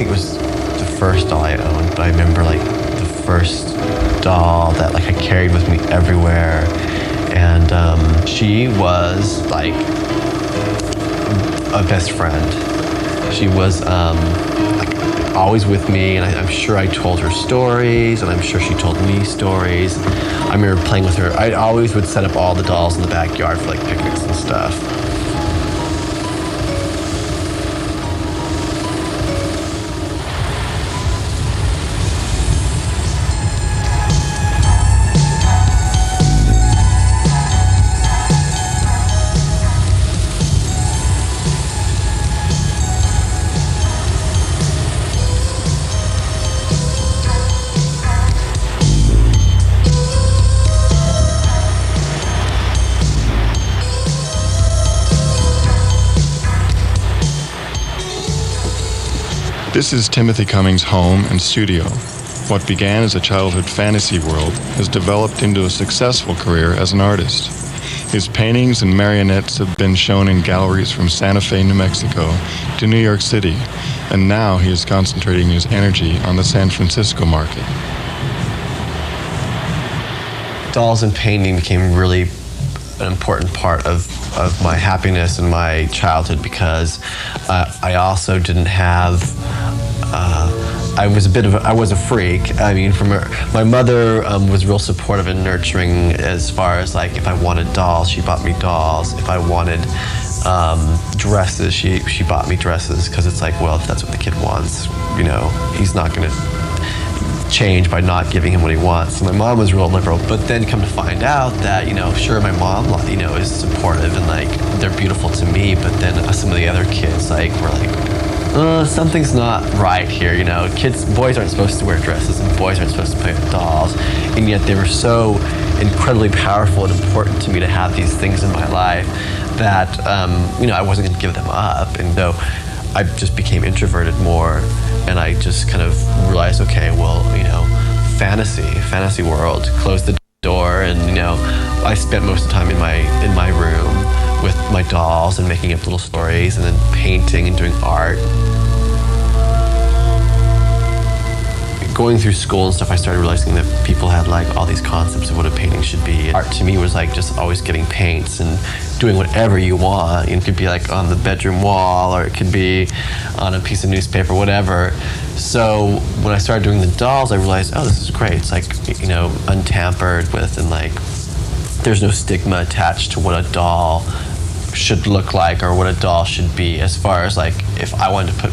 think it was the first doll I owned, but I remember like the first doll that like I carried with me everywhere. And she was like a best friend. She was like always with me, and I'm sure I told her stories, and I'm sure she told me stories. I remember playing with her. I always would set up all the dolls in the backyard for like picnics and stuff. This is Timothy Cummings' home and studio. What began as a childhood fantasy world has developed into a successful career as an artist. His paintings and marionettes have been shown in galleries from Santa Fe, New Mexico to New York City, and now he is concentrating his energy on the San Francisco market. Dolls and painting became really an important part of my happiness in my childhood because I also didn't have, I was a freak. I mean, my mother was real supportive and nurturing as far as like if I wanted dolls, she bought me dolls. If I wanted dresses, she bought me dresses because it's like, well, if that's what the kid wants, you know, he's not gonna change by not giving him what he wants. So my mom was real liberal, but then come to find out that, you know, sure, my mom, you know, is supportive and like they're beautiful to me, but then some of the other kids like were like, something's not right here, you know. Boys aren't supposed to wear dresses and boys aren't supposed to play with dolls, and yet they were so incredibly powerful and important to me to have these things in my life that, you know, I wasn't going to give them up. And so I just became introverted more, and I just kind of realized, okay, well, you know, fantasy world, closed the door, and, you know, I spent most of the time in my room with my dolls and making up little stories and then painting and doing art. Going through school and stuff, I started realizing that people had like all these concepts of what a painting should be. Art to me was like just always getting paints and doing whatever you want. It could be like on the bedroom wall, or it could be on a piece of newspaper, whatever. So when I started doing the dolls, I realized, oh, this is great. It's like, you know, untampered with, and like there's no stigma attached to what a doll should look like or what a doll should be, as far as like if I wanted to put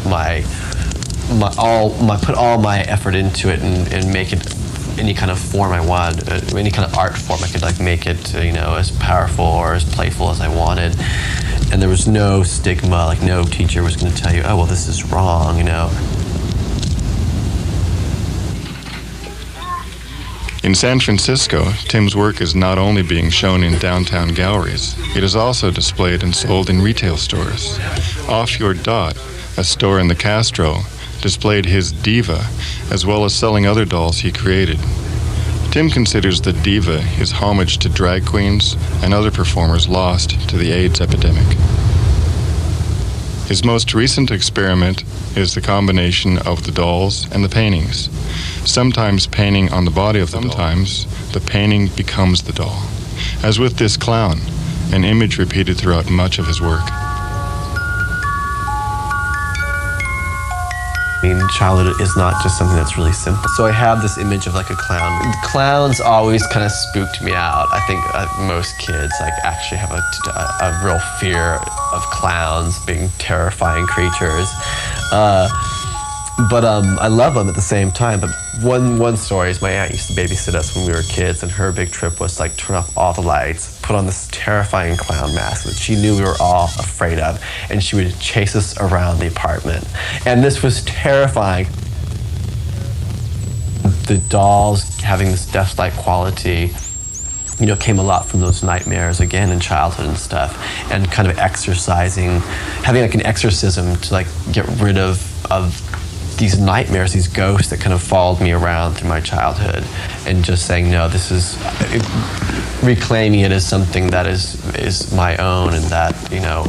put all my effort into it and make it any kind of form I wanted, any kind of art form. I could like make it, you know, as powerful or as playful as I wanted. And there was no stigma, like no teacher was going to tell you, oh, well, this is wrong, you know. In San Francisco, Tim's work is not only being shown in downtown galleries, it is also displayed and sold in retail stores. Off Your Dot, a store in the Castro, displayed his Diva, as well as selling other dolls he created. Tim considers the Diva his homage to drag queens and other performers lost to the AIDS epidemic. His most recent experiment is the combination of the dolls and the paintings. Sometimes painting on the body of the doll, sometimes the painting becomes the doll. As with this clown, an image repeated throughout much of his work. I mean, childhood is not just something that's really simple. So I have this image of like a clown. Clowns always kind of spooked me out. I think most kids like actually have a real fear of clowns being terrifying creatures. But I love them at the same time. But one story is my aunt used to babysit us when we were kids, and her big trip was to like turn off all the lights, put on this terrifying clown mask that she knew we were all afraid of, and she would chase us around the apartment. And this was terrifying. The dolls having this death-like quality, you know, came a lot from those nightmares again in childhood and stuff, and kind of exercising, having like an exorcism to like get rid of these nightmares, these ghosts that kind of followed me around through my childhood, and just saying, no, this is, reclaiming it as something that is my own, and that, you know,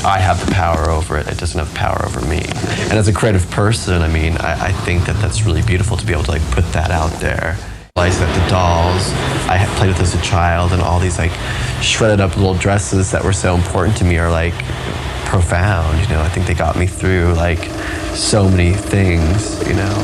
I have the power over it. It doesn't have power over me. And as a creative person, I mean, I think that that's really beautiful to be able to like put that out there. I said that the dolls I had played with as a child, and all these like shredded up little dresses that were so important to me are like profound, you know. I think they got me through like so many things, you know.